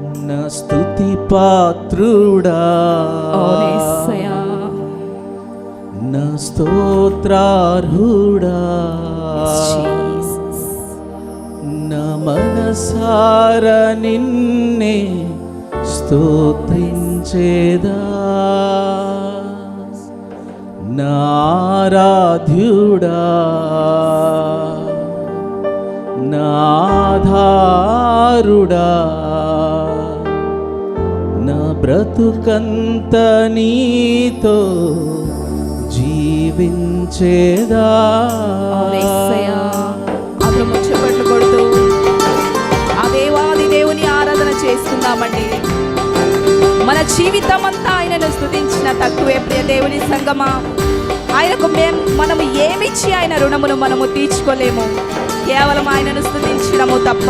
నా స్తుతి పాత్రుడా, నా స్తోత్రార్హుడా, నా మనసార నిన్నే స్తోత్రించేదా, నా ఆరాధ్యుడా, నా ఆధారుడా, నా బ్రతుకంత నీతో జీవించేదా. ముచ్చట్లు కొడుతూ ఆ దేవాది దేవుని ఆరాధన చేస్తున్నామండి. మన జీవితం అంతా ఆయనను స్తుతించిన తక్కువే. ప్రియ దేవుని సంగమా, ఆయనకు మనము ఏమిచ్చి ఆయన రుణమును మనము తీర్చుకోలేము. కేవలం ఆయనను స్తుతించడము తప్ప,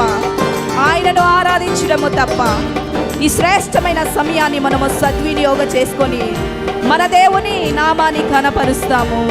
ఆయనను ఆరాధించడము తప్ప. ఈ శ్రేష్టమైన సమయాన్ని మనము సద్వినియోగం చేసుకొని మన దేవుని నామాన్ని ఘనపరుస్తాము.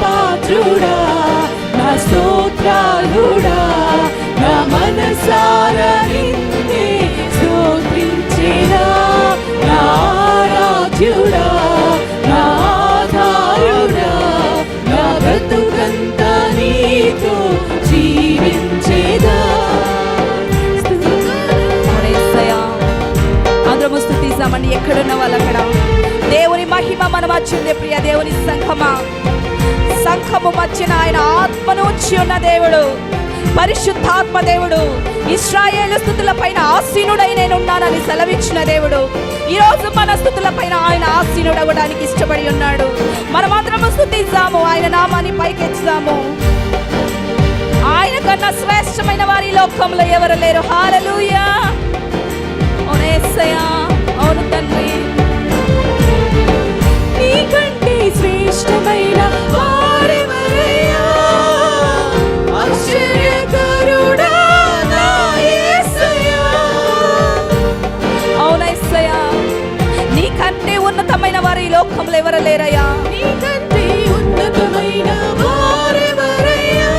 పాత్రుడా, నా స్తోత్రాలుడా, నా మనసార నిన్నే స్తోత్రించేదా, నా ఆరాధ్యుడా, నా ఆధారుడా, నా బ్రతుకంత నీతో జీవించేదా. అందరము స్తుతిస్తామండి. ఎక్కడున్న వాళ్ళు అక్కడ దేవుని మహిమ మన మధ్య. ప్రియ దేవుని సంఘము మధ్యన ఆయన ఆత్మను ఉంచి ఉన్న దేవుడు, పరిశుద్ధాత్మ దేవుడు, ఇశ్రాయేలు స్తుతుల పైన ఆసీనుడై నేనున్నానని సెలవిచ్చిన దేవుడు ఈరోజు మన స్తుతుల పైన ఆయన ఆసీనుడవడానికి ఇష్టపడి ఉన్నాడు. మనం మాత్రము స్తుతిస్తాము, ఆయన నామాన్ని పైకెచ్చుదాము. ఆయన కన్నా శ్రేష్టమైన వారి లోకంలో ఎవరు లేరు. హల్లెలూయా. అవును యేసయ్యా, అవును తండ్రి. నీకంటే శ్రేష్టమైన వారెవరయ్యా, ఆశ్చర్యకరుడా నా యేసయ్యా. అవును యేసయ్యా, నీకంటే ఉన్నతమైన వారు ఈ లోకంలో ఎవరు లేరయ్యా. నీకంటే ఉన్నతమైన వారెవరయ్యా,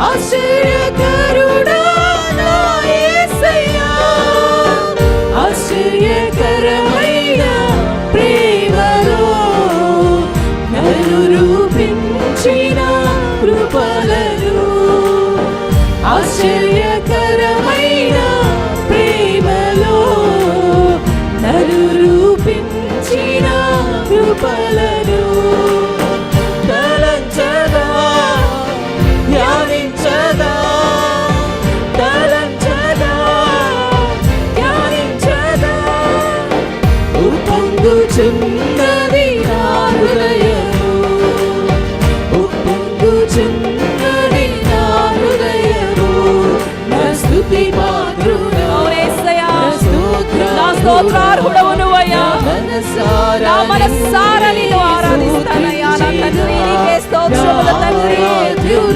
ఆశ్చర్యకరుడా నా యేసయ్యా. ఆశ్చర్యకరమైన ప్రేమలో నన్ను రూపించిన కృపలను, ఆశ్చర్యకరమైన ప్రేమలో నన్ను రూపించిన కృపలను తలంచదా, ధ్యానించదా, తలంచదా, ధ్యానించదా. ఉప్పొంగుచున్నది నా హృదయము, ఉప్పొంగుచున్నది నా హృదయము, నా స్తుతి పాత్రుడా, నా స్తోత్రార్హుడవు నువ్వయ్యా. నా మనసారా నిన్ను ఆరాధిస్తానయ్యా. నా తండ్రి నీకే స్తోత్రములు తండ్రి.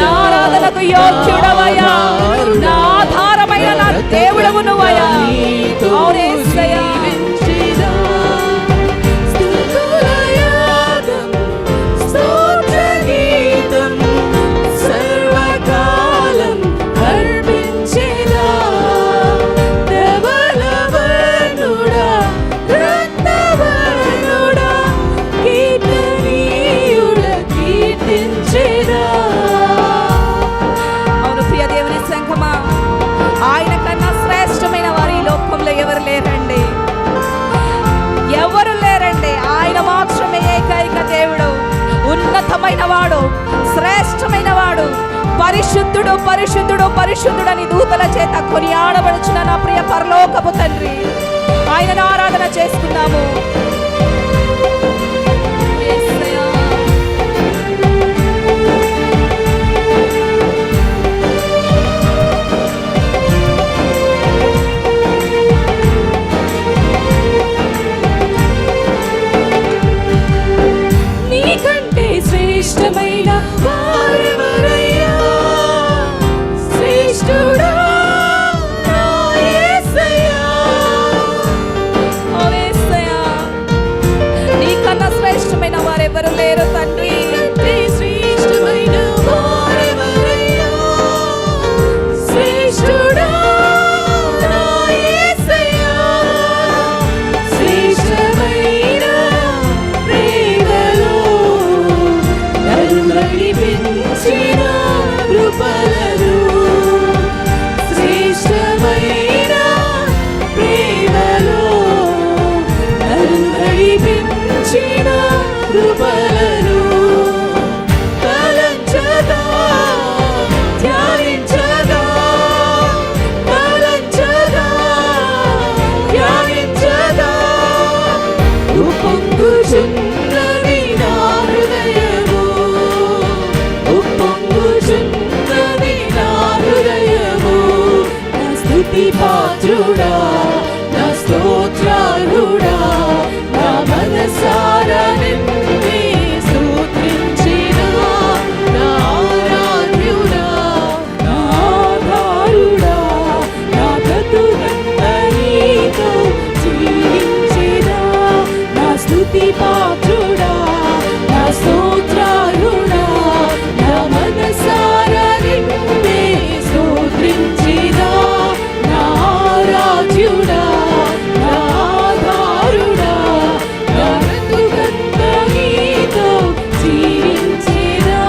నా ఆరాధనకు యోగ్యుడవయ్యా, నా ఆధారమైన నా దేవుడవు నువ్వయ్యా. అవును యేసయ్యా. ఆయన కన్నా శ్రేష్టమైన వారి పరిశుద్ధుడు పరిశుద్ధుడని దూతల చేత కొనియాడబడుచున్న నా ప్రియ పరలోకపు తండ్రి, ఆయనను ఆరాధన చేసుకున్నాము. యేసయ్యా. నీకంటే శ్రేష్టమైన వారెవరయ్యా? శ్రేష్ఠుడా నా యేసయ్యా. ఓ యేసయ్యా, నీకన్నా శ్రేష్టమైన వారెవరు లేరు తండ్రి. నీకంటే శ్రేష్టమైన వారెవరయ్యా? శ్రేష్ఠుడా నా యేసయ్యా. శ్రేష్టమైన ప్రేమలో నన్ను నడిపించిన కృపలలో, శ్రేష్టమైన ప్రేమలో నన్ను నడిపించిన కృపలలో తలంచగా ధ్యానించగా, తలంచగా ధ్యానించగా ఉప్పొంగుచున్నది నా హృదయము, ఉప్పొంగుచున్నది నా హృదయము. నా స్తుతి పాత్రుడా, నా స్తోత్రార్హుడా, నా మనసారా నిన్నే స్తుతించిన నా ఆరాధ్యుడా, నా ఆధారుడా, నా బ్రతుకంతా నీతో జీవించెదా. నా స్తుతి పాత్రుడా, నా స్తోత్రార్హుడా, నా మనసారా నిన్నే స్తుతించెదా. నా ఆరాధ్యుడా, నా ఆధారుడా, నా బ్రతుకంతా నీతో జీవించెదా.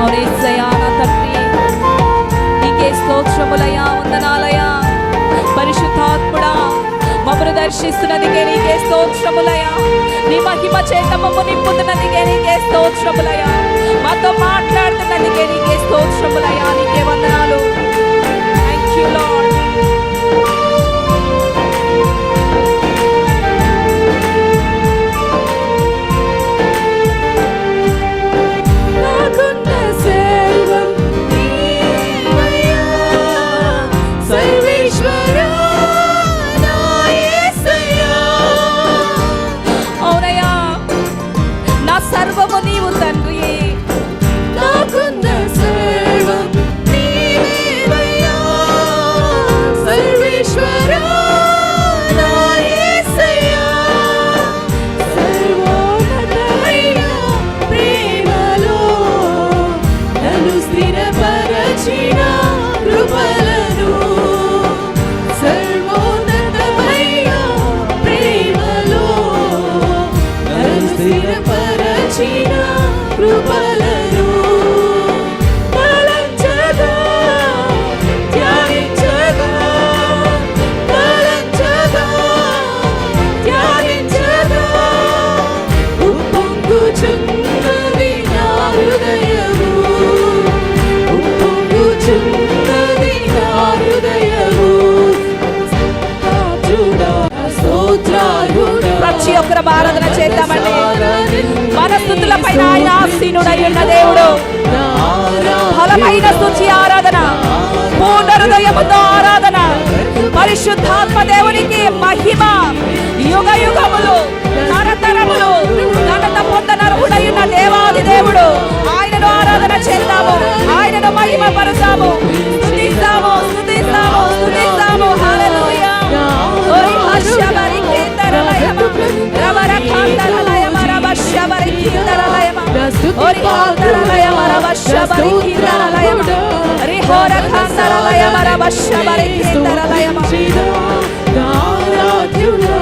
అవును యేసయ్యా, నా తండ్రి, నీకే స్తోత్రములయ్యా, వందనాలయ్యా. పరిశుద్ధాత్ముడా, మమ్మను దర్శిస్తున్నదికే నీకే స్తోత్రములయ్యా. నీ మహిమ చేత మమ్ము నింపుతున్నదికే నీకే స్తోత్రములయ్యా. మాతో మాట్లాడుతున్నదికే నీకే స్తోత్రములయ్యా. నీకే వందనాలు. Thank you lord. నాకున్న సర్వం నీవయ్యా. సర్వేశ్వరా నా యేసయ్యా. అవునయ్యా, నా సర్వము నీవు తండ్రి. నాకున్న సర్వం నీవేవయ్యా. సర్వేశ్వరా నా యేసయ్యా. సర్వోన్నతమైన ప్రేమలో నన్ను స్థిరపరచిన కృపలను, సర్వోన్నతమైన ప్రేమలో నన్ను స్థిరపరచిన కృపలను తలంచగా, ధ్యానించగా, తలంచగా, ధ్యానించగా ఉప్పొంగుచున్నది నా హృదయము, ఉప్పొంగుచున్నది నా హృదయము. స్తోత్రార్హుడా, స్తోత్రార్హుడా, ప్రతి ఒక్కరు ఆరాధన చేద్దామండి. మన స్తుతులపైన ఆయన ఆసీనుడై ఉన్న దేవుడు. బలమైన స్తుతి ఆరాధన, పూర్ణ హృదయముతో ఆరాధన. పరిశుద్ధాత్మ దేవునికి మహిమ యుగ యుగములు తరతరములు ఘనత పొందనర్హుడై ఉన్న దేవాది దేవుడు. ఆయనను ఆరాధన చేద్దాము, ఆయనను మహిమ పరుస్తాము, స్తుతిస్తాము, స్తుతిస్తాము, స్తుతిస్తాము. హల్లెలూయా. ఓరి హర్షబరి కేందరలయమ రవర కాందరలయమ రవశబరి కేందరలయమ ఓరి కాందరలయమ రవశబరి కేందరలయమ రిహోర కాందరలయమ రవశబరి కేందరలయమ. ఆరాధ్యుడా